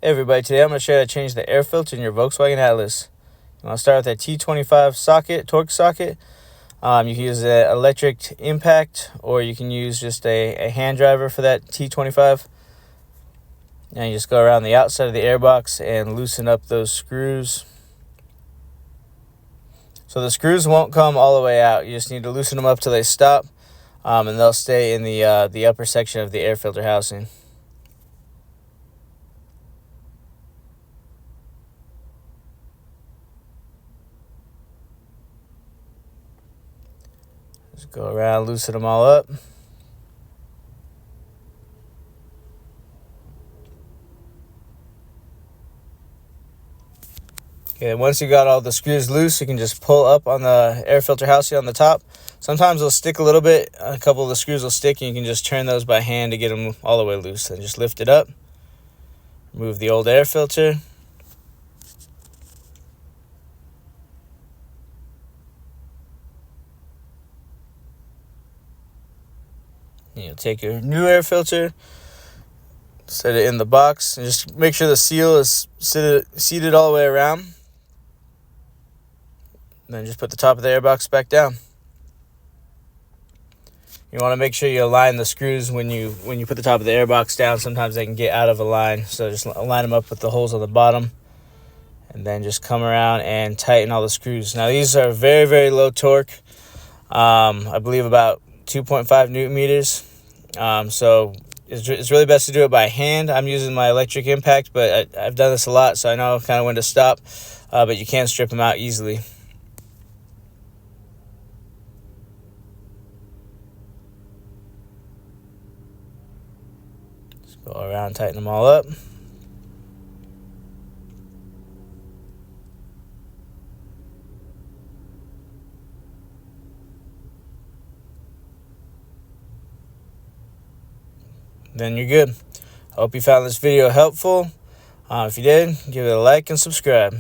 Hey everybody, today I'm going to show you how to change the air filter in your Volkswagen Atlas. You want to start with a T25 socket, torque socket. You can use an electric impact, or you can use just a hand driver for that T25. And you just go around the outside of the airbox and loosen up those screws. So the screws won't come all the way out. You just need to loosen them up till they stop, and they'll stay in the upper section of the air filter housing. Just go around, loosen them all up. Okay, once you got all the screws loose, you can just pull up on the air filter housing on the top. Sometimes they'll stick a little bit. A couple of the screws will stick, and you can just turn those by hand to get them all the way loose. And just lift it up. Remove the old air filter. You'll take your new air filter, set it in the box, and just make sure the seal is seated all the way around. Then just put the top of the airbox back down. You want to make sure you align the screws when you put the top of the airbox down. Sometimes they can get out of a line, so just line them up with the holes on the bottom, and then just come around and tighten all the screws. Now these are very, very low torque. I believe about 2.5 newton meters. So it's really best to do it by hand. I'm using my electric impact, but I've done this a lot, so I know kind of when to stop. But you can strip them out easily. Just go around, tighten them all up. Then you're good. I hope you found this video helpful. If you did, give it a like and subscribe.